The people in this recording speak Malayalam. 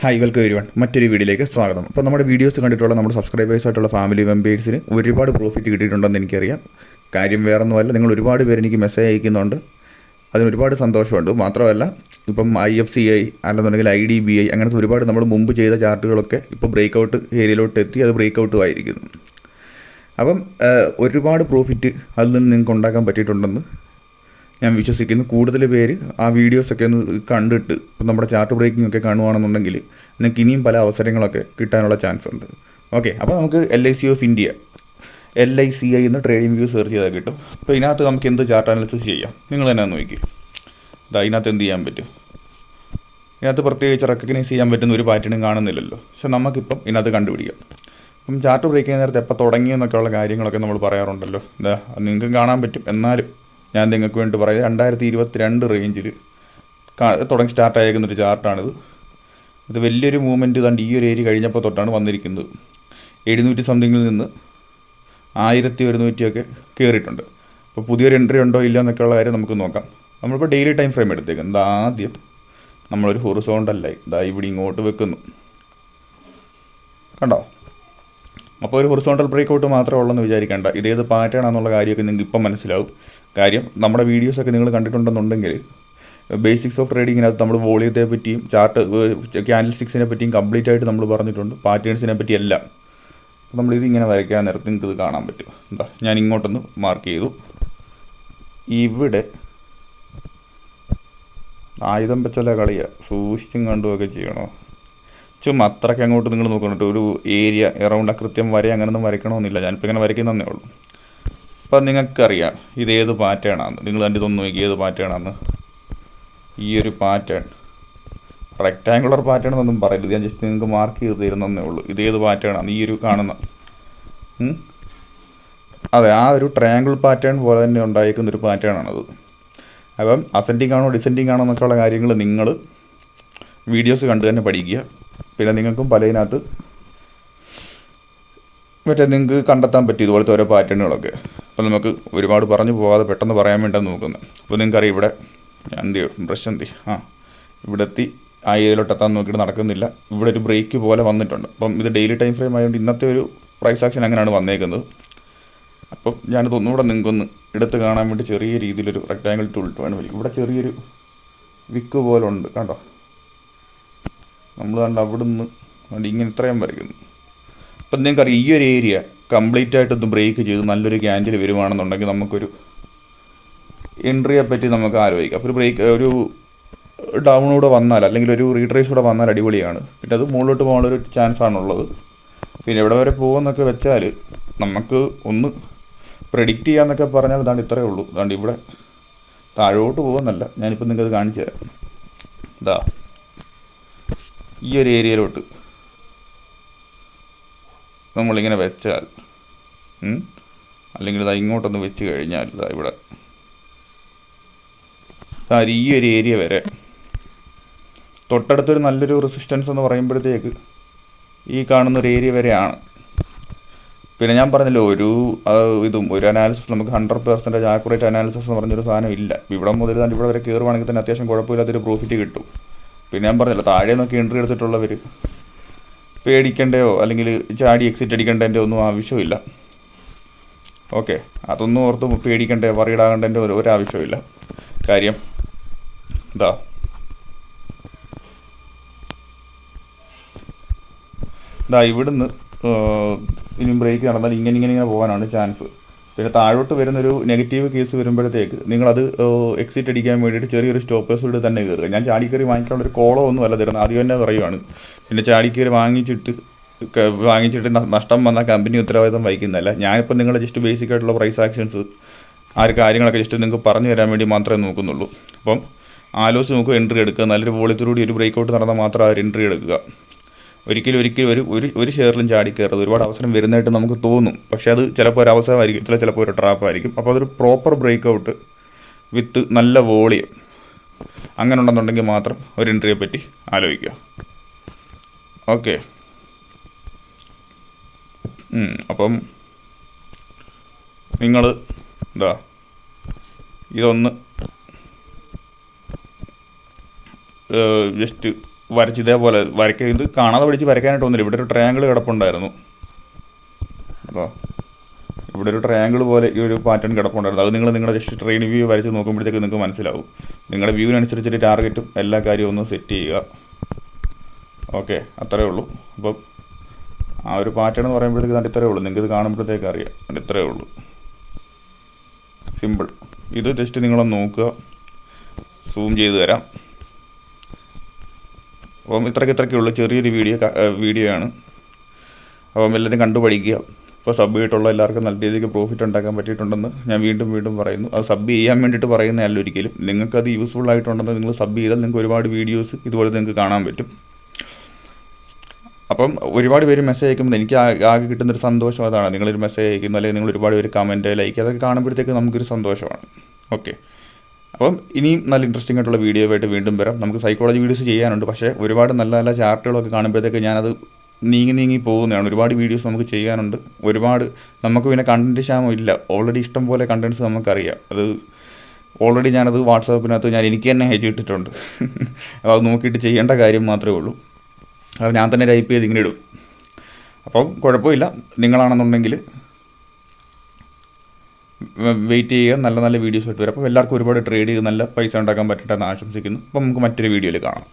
ഹായ് വെൽക്കം എവരിവൺ മറ്റൊരു വീഡിയോയിലേക്ക് സ്വാഗതം. അപ്പോൾ നമ്മുടെ വീഡിയോസ് കണ്ടിട്ടുള്ള നമ്മുടെ സബ്സ്ക്രൈബേഴ്സായിട്ടുള്ള ഫാമിലി മെമ്പേഴ്സിന് ഒരുപാട് പ്രോഫിറ്റ് കിട്ടിയിട്ടുണ്ടെന്ന് എനിക്കറിയാം. കാര്യം വേറൊന്നുമല്ല, നിങ്ങൾ ഒരുപാട് പേര് എനിക്ക് മെസ്സേജ് അയക്കുന്നുണ്ട്, അതിന് ഒരുപാട് സന്തോഷമുണ്ട്. മാത്രമല്ല ഇപ്പം IFCI അല്ലെന്നുണ്ടെങ്കിൽ IDBI അങ്ങനത്തെ ഒരുപാട് നമ്മൾ മുമ്പ് ചെയ്ത ചാർട്ടുകളൊക്കെ ഇപ്പോൾ ബ്രേക്ക് ഔട്ട് ഏരിയയിലോട്ട് എത്തി, അത് ബ്രേക്ക് ഔട്ടും ആയിരിക്കുന്നു. അപ്പം ഒരുപാട് പ്രോഫിറ്റ് അതിൽ നിന്ന് നിങ്ങൾക്ക് ഉണ്ടാക്കാൻ പറ്റിയിട്ടുണ്ടെന്ന് ഞാൻ വിശ്വസിക്കുന്നു. കൂടുതൽ പേര് ആ വീഡിയോസൊക്കെ ഒന്ന് കണ്ടിട്ട് ഇപ്പം നമ്മുടെ ചാർട്ട് ബ്രേക്കിംഗ് ഒക്കെ കാണുകയാണെന്നുണ്ടെങ്കിൽ നിങ്ങൾക്ക് ഇനിയും പല അവസരങ്ങളൊക്കെ കിട്ടാനുള്ള ചാൻസ് ഉണ്ട്. ഓക്കെ, അപ്പോൾ നമുക്ക് LIC ഓഫ് ഇന്ത്യ LICI എന്ന് ട്രേഡിംഗ് വ്യൂ സെർച്ച് ചെയ്താൽ കിട്ടും. അപ്പോൾ ഇതിനകത്ത് നമുക്ക് എന്ത് ചാർട്ട് അനാലിസിസ് ചെയ്യാം, നിങ്ങൾ തന്നെ നോക്കി. ഇതിനകത്ത് എന്ത് ചെയ്യാൻ പറ്റും? ഇതിനകത്ത് പ്രത്യേകിച്ച് റെക്കഗ്നൈസ് ചെയ്യാൻ പറ്റുന്ന ഒരു പാറ്റേണും കാണുന്നില്ലല്ലോ. പക്ഷെ നമുക്കിപ്പം ഇതിനകത്ത് കണ്ടുപിടിക്കാം. അപ്പം ചാർട്ട് ബ്രേക്ക് ചെയ്യുന്ന നേരത്തെ എപ്പോൾ തുടങ്ങിയെന്നൊക്കെയുള്ള കാര്യങ്ങളൊക്കെ നമ്മൾ പറയാറുണ്ടല്ലോ. നിങ്ങൾക്ക് കാണാൻ പറ്റും. എന്നാലും ഞാൻ നിങ്ങൾക്ക് വേണ്ടി പറയാം, 2022 റേഞ്ചിൽ തുടങ്ങി സ്റ്റാർട്ട് ആയിരിക്കുന്നൊരു ചാർട്ടാണിത്. ഇത് വലിയൊരു മൂവ്മെൻറ്റ് കണ്ട് ഈ ഒരു ഏരിയ കഴിഞ്ഞപ്പോൾ തൊട്ടാണ് വന്നിരിക്കുന്നത്. 700 സംതിങ്ങിൽ നിന്ന് 1100 കയറിയിട്ടുണ്ട്. അപ്പോൾ പുതിയൊരു എൻട്രി ഉണ്ടോ ഇല്ല എന്നൊക്കെയുള്ള കാര്യം നമുക്ക് നോക്കാം. നമ്മളിപ്പോൾ ഡെയിലി ടൈം ഫ്രെയിം എടുത്തേക്കും. ആദ്യം നമ്മളൊരു ഹൊറിസോണ്ടൽ ലൈൻ ഇവിടെ ഇങ്ങോട്ട് വെക്കുന്നു, കണ്ടോ? അപ്പോൾ ഒരു ഹൊറിസോണ്ടൽ ബ്രേക്ക് ഔട്ട് മാത്രമേ ഉള്ളെന്ന് വിചാരിക്കേണ്ട. ഇതേത് പാറ്റേൺ ആണെന്നുള്ള കാര്യമൊക്കെ നിങ്ങൾക്ക് ഇപ്പം മനസ്സിലാവും. കാര്യം നമ്മുടെ വീഡിയോസൊക്കെ നിങ്ങൾ കണ്ടിട്ടുണ്ടെന്നുണ്ടെങ്കിൽ ബേസിക്സ് ഓഫ് ട്രേഡിങ്ങിനകത്ത് നമ്മൾ വോളിയത്തെ പറ്റിയും ചാർട്ട് ക്യാൻഡിൽസ്റ്റിക്സിനെ പറ്റിയും കംപ്ലീറ്റ് ആയിട്ട് നമ്മൾ പറഞ്ഞിട്ടുണ്ട്, പാറ്റേൺസിനെ പറ്റി എല്ലാം. അപ്പോൾ നമ്മളിത് ഇങ്ങനെ വരയ്ക്കാൻ നേരത്ത് നിങ്ങൾക്ക് ഇത് കാണാൻ പറ്റും. ഞാൻ ഇങ്ങോട്ടൊന്ന് മാർക്ക് ചെയ്തു. ഇവിടെ ആയുധം വെച്ചല്ല കളിയാണ്, സൂക്ഷിച്ചും കണ്ടുമൊക്കെ ചെയ്യണോ? ചുമ്മാ അത്രയ്ക്ക് അങ്ങോട്ട് നിങ്ങൾ നോക്കണിട്ട് ഒരു ഏരിയ എറൗണ്ട് ആ കൃത്യം വരെ അങ്ങനെയൊന്നും വരയ്ക്കണമെന്നില്ല. ഞാനിപ്പോൾ ഇങ്ങനെ വരയ്ക്കുന്നതേ ഉള്ളൂ. അപ്പം നിങ്ങൾക്കറിയാം ഇതേത് പാറ്റേണാണ്. നിങ്ങൾ കണ്ട് ഇതൊന്നും നോക്കി ഏത് പാറ്റേണാണ്. ഈ ഒരു പാറ്റേൺ റെക്റ്റാങ്കുലർ പാറ്റേൺ എന്നൊന്നും പറയരുത്, ഞാൻ ജസ്റ്റ് നിങ്ങൾക്ക് മാർക്ക് ചെയ്ത് തരുന്നതേ ഉള്ളൂ. ഇതേത് പാറ്റേണാണ് ഈ ഒരു കാണുന്ന? അതെ, ആ ഒരു ട്രയാങ്കിൾ പാറ്റേൺ പോലെ തന്നെ ഉണ്ടായിരിക്കുന്നൊരു പാറ്റേണാണത്. അപ്പം അസെൻഡിങ് ആണോ ഡിസെൻഡിങ് ആണോ എന്നൊക്കെയുള്ള കാര്യങ്ങൾ നിങ്ങൾ വീഡിയോസ് കണ്ട് തന്നെ പഠിക്കുക. പിന്നെ നിങ്ങൾക്കും പലതിനകത്ത് നിങ്ങൾക്ക് കണ്ടെത്താൻ പറ്റും ഇതുപോലത്തെ ഓരോ പാറ്റേണുകളൊക്കെ. അപ്പോൾ നമുക്ക് ഒരുപാട് പറഞ്ഞു പോകാതെ പെട്ടെന്ന് പറയാൻ വേണ്ടിയാണ് നോക്കുന്നത്. അപ്പോൾ നിങ്ങൾക്കറിയാം ഇവിടെ ഞാൻ എന്ത് ചെയ്യും, ബ്രഷ് എന്ത് ചെയ്യും, ഇവിടെ എത്തി ആ ഏരിയയിലോട്ട് എത്താൻ നോക്കിയിട്ട് നടക്കുന്നില്ല. ഇവിടെ ഒരു ബ്രേക്ക് പോലെ വന്നിട്ടുണ്ട്. അപ്പം ഇത് ഡെയിലി ടൈം ഫ്രെയിം ആയതുകൊണ്ട് ഇന്നത്തെ ഒരു പ്രൈസ് ആക്ഷൻ അങ്ങനെയാണ് വന്നേക്കുന്നത്. അപ്പം ഞാനിത് ഒന്നുകൂടെ നിങ്ങൾക്കൊന്ന് എടുത്ത് കാണാൻ വേണ്ടി ചെറിയ രീതിയിലൊരു റെക്റ്റാങ്കിൾ ടൂൾ വേണം. ഇവിടെ ചെറിയൊരു വിക്ക് പോലെ ഉണ്ട്, കണ്ടോ? നമ്മൾ കണ്ട അവിടെ നിന്ന് വേണ്ടി ഇങ്ങനെ ഇത്രയും വരയ്ക്കുന്നു. അപ്പം നിങ്ങൾക്കറിയാം ഈ ഒരു ഏരിയ കംപ്ലീറ്റ് ആയിട്ടൊന്ന് ബ്രേക്ക് ചെയ്ത് നല്ലൊരു ക്യാൻഡിൽ വരുവാണെന്നുണ്ടെങ്കിൽ നമുക്കൊരു എൻട്രിയെ പറ്റി നമുക്ക് ആലോചിക്കാം. അപ്പോൾ ഒരു ബ്രേക്ക് ഒരു ഡൗണൂടെ വന്നാൽ അല്ലെങ്കിൽ ഒരു റീട്രേസ് കൂടെ വന്നാൽ അടിപൊളിയാണ്. പിന്നെ അത് മുകളിലോട്ട് പോകാനുള്ളൊരു ചാൻസ് ആണുള്ളത്. പിന്നെ എവിടെ വരെ പോകുമെന്നൊക്കെ വെച്ചാൽ നമുക്ക് ഒന്ന് പ്രെഡിക്റ്റ് ചെയ്യാമെന്നൊക്കെ പറഞ്ഞാൽ ഇതാണ്ട് ഇത്രയേ ഉള്ളൂ. ഇതാണ്ട് ഇവിടെ താഴോട്ട് പോകുമെന്നല്ല, ഞാനിപ്പോൾ നിങ്ങൾക്കത് കാണിച്ചു തരാം. ഈ ഒരു ഏരിയയിലോട്ട് നമ്മളിങ്ങനെ വെച്ചാൽ അല്ലെങ്കിൽ ഇങ്ങോട്ടൊന്ന് വെച്ച് കഴിഞ്ഞാൽ ഇവിടെ ഈ ഒരു ഏരിയ വരെ തൊട്ടടുത്തൊരു നല്ലൊരു റെസിസ്റ്റൻസ് എന്ന് പറയുമ്പോഴത്തേക്ക് ഈ കാണുന്നൊരു ഏരിയ വരെയാണ്. പിന്നെ ഞാൻ പറഞ്ഞല്ലോ ഒരു അനാലിസിസ് നമുക്ക് 100% ആക്യുറേറ്റ് അനാലിസിസ് എന്ന് പറഞ്ഞൊരു സാധനം ഇല്ല. ഇവിടെ മുതൽ ഇവിടെ വരെ കയറുവാണെങ്കിൽ തന്നെ അത്യാവശ്യം കുഴപ്പമില്ലാത്തൊരു പ്രോഫിറ്റ് കിട്ടും. പിന്നെ ഞാൻ പറഞ്ഞല്ലോ താഴെ നിന്നൊക്കെ എൻട്രി എടുത്തിട്ടുള്ളവർ പേടിക്കേണ്ടയോ അല്ലെങ്കിൽ ചാടി എക്സിറ്റ് അടിക്കേണ്ടതിൻ്റെ ഒന്നും ആവശ്യമില്ല. ഓക്കെ, അതൊന്നും ഓർത്ത് പേടിക്കേണ്ട വറീഡാകേണ്ടതിൻ്റെ ഒരാവശ്യമില്ല. കാര്യം ഇവിടുന്ന് ഇനിയും ബ്രേക്ക് നടന്നാൽ ഇങ്ങനെ പോകാനാണ് ചാൻസ്. പിന്നെ താഴോട്ട് വരുന്നൊരു നെഗറ്റീവ് കേസ് വരുമ്പോഴത്തേക്ക് നിങ്ങളത് എക്സിറ്റ് അടിക്കാൻ വേണ്ടിയിട്ട് ചെറിയൊരു സ്റ്റോപ്പേഴ്സിലൂടെ തന്നെ കയറുക. ഞാൻ ചാടിക്കയറി വാങ്ങിക്കാനുള്ളൊരു കോളോ ഒന്നും അല്ല തരുന്നത്, ആദ്യം തന്നെ പറയുവാണ്. പിന്നെ ചാടിക്കയറി വാങ്ങിച്ചിട്ട് നഷ്ടം വന്നാൽ കമ്പനി ഉത്തരവാദിത്തം വഹിക്കുന്നതല്ല. ഞാനിപ്പോൾ നിങ്ങളെ ജസ്റ്റ് ബേസിക് ആയിട്ടുള്ള പ്രൈസ് ആക്ഷൻസ് ആ ഒരു കാര്യങ്ങളൊക്കെ ജസ്റ്റ് നിങ്ങൾക്ക് പറഞ്ഞു തരാൻ വേണ്ടി മാത്രമേ നോക്കുന്നുള്ളൂ. അപ്പം ആലോചിച്ച് നോക്കുക, എൻട്രി എടുക്കുക. നല്ലൊരു വോളിയത്തോടുകൂടി ഒരു ബ്രേക്ക് ഔട്ട് നടന്നാൽ മാത്രം ആ ഒരു എൻട്രി എടുക്കുക. ഒരിക്കലും ഒരു ഷെയറിലും ചാടി കയറുന്നത് ഒരുപാട് അവസരം വരുന്നതായിട്ട് നമുക്ക് തോന്നും. പക്ഷേ അത് ചിലപ്പോൾ ഒരു അവസരമായിരിക്കും, ചിലപ്പോൾ ഒരു ട്രാപ്പായിരിക്കും. അപ്പോൾ അതൊരു പ്രോപ്പർ ബ്രേക്ക് ഔട്ട് വിത്ത് നല്ല വോളിയം അങ്ങനെ ഉണ്ടെന്നുണ്ടെങ്കിൽ മാത്രം ഒരു എൻട്രിയെ പറ്റി ആലോചിക്കുക. ഓക്കെ, അപ്പം നിങ്ങൾ ഇതൊന്ന് ജസ്റ്റ് വരച്ച് ഇതേപോലെ ഇത് കാണാതെ പഠിച്ച് വരയ്ക്കാനായിട്ട് ഒന്നുമില്ല. ഇവിടെ ഒരു ട്രയാങ്കിൾ കിടപ്പുണ്ടായിരുന്നു. അപ്പോൾ ഇവിടെ ഒരു ട്രയാങ്കിൾ പോലെ ഈ ഒരു പാറ്റേൺ കിടപ്പുണ്ടായിരുന്നു. അത് നിങ്ങളുടെ ജസ്റ്റ് ട്രെയിൻ വ്യൂ വരച്ച് നോക്കുമ്പോഴത്തേക്ക് നിങ്ങൾക്ക് മനസ്സിലാവും. നിങ്ങളുടെ വ്യൂവിനനുസരിച്ചിട്ട് ടാർഗറ്റും എല്ലാ കാര്യവും ഒന്ന് സെറ്റ് ചെയ്യുക. ഓക്കെ, അത്രയേ ഉള്ളൂ. അപ്പം ആ ഒരു പാറ്റേൺ എന്ന് പറയുമ്പോഴത്തേക്ക് അത് ഇത്രയേ ഉള്ളൂ. നിങ്ങൾക്ക് ഇത് കാണുമ്പോഴത്തേക്ക് അറിയാം. അത് ഇത്രയേ ഉള്ളൂ, സിമ്പിൾ. ഇത് ജസ്റ്റ് നിങ്ങളൊന്ന് നോക്കുക, സൂം ചെയ്ത് തരാം. അപ്പം ഇത്രയ്ക്കൊക്കെ ഉള്ളൂ, ചെറിയൊരു വീഡിയോ ആണ്. അപ്പം എല്ലാവരും കണ്ടു പഠിക്കുക. ഇപ്പോൾ സബ് ചെയ്തിട്ടുള്ള എല്ലാവർക്കും നല്ല രീതിക്ക് പ്രോഫിറ്റ് ഉണ്ടാക്കാൻ പറ്റിയിട്ടുണ്ടെന്ന് ഞാൻ വീണ്ടും പറയുന്നു. അത് സബ് ചെയ്യാൻ വേണ്ടിയിട്ട് പറയുന്നതല്ല ഒരിക്കലും. നിങ്ങൾക്കത് യൂസ്ഫുൾ ആയിട്ടുണ്ടെന്ന് നിങ്ങൾ സബ് ചെയ്താൽ നിങ്ങൾക്ക് ഒരുപാട് വീഡിയോസ് ഇതുപോലെ നിങ്ങൾക്ക് കാണാൻ പറ്റും. അപ്പം ഒരുപാട് പേര് മെസ്സേജ് അയക്കുമ്പോൾ എനിക്ക് ആകെ കിട്ടുന്നൊരു സന്തോഷം അതാണ്. നിങ്ങളൊരു മെസ്സേജ് അയക്കുന്നു, അല്ലെങ്കിൽ നിങ്ങൾ ഒരുപാട് പേര് കമൻറ്റ്, ലൈക്ക്, അതൊക്കെ കാണുമ്പോഴത്തേക്ക് നമുക്കൊരു സന്തോഷമാണ്. ഓക്കെ, അപ്പം ഇനിയും നല്ല ഇൻട്രസ്റ്റിംഗ് ആയിട്ടുള്ള വീഡിയോ ആയിട്ട് വീണ്ടും വരാം. നമുക്ക് സൈക്കോളജി വീഡിയോസ് ചെയ്യാനുണ്ട്. പക്ഷേ ഒരുപാട് നല്ല നല്ല ചാർട്ടുകളൊക്കെ കാണുമ്പോഴത്തേക്ക് ഞാനത് നീങ്ങി പോകുന്നതാണ്. ഒരുപാട് വീഡിയോസ് നമുക്ക് ചെയ്യാനുണ്ട്. നമുക്ക് പിന്നെ കണ്ടൻറ്റ് ക്ഷാമം ഇല്ല. ഓൾറെഡി ഇഷ്ടം പോലെ കണ്ടൻറ്റ്സ് നമുക്കറിയാം. അത് ഓൾറെഡി ഞാനത് വാട്സാപ്പിനകത്ത് എനിക്ക് തന്നെ അയച്ചിട്ടിട്ടുണ്ട്. അത് നോക്കിയിട്ട് ചെയ്യേണ്ട കാര്യം മാത്രമേ ഉള്ളൂ. അത് ഞാൻ തന്നെ ടൈപ്പ് ചെയ്ത് ഇങ്ങനെ ഇടും. അപ്പം കുഴപ്പമില്ല. നിങ്ങളാണെന്നുണ്ടെങ്കിൽ വെയിറ്റ് ചെയ്യുക, നല്ല നല്ല വീഡിയോസ് ആയിട്ട് വരും. അപ്പോൾ എല്ലാവർക്കും ഒരുപാട് ട്രേഡ് ചെയ്ത് നല്ല പൈസ ഉണ്ടാക്കാൻ പറ്റട്ടെ എന്ന് ആശംസിക്കുന്നു. അപ്പം നമുക്ക് മറ്റൊരു വീഡിയോയിൽ കാണാം.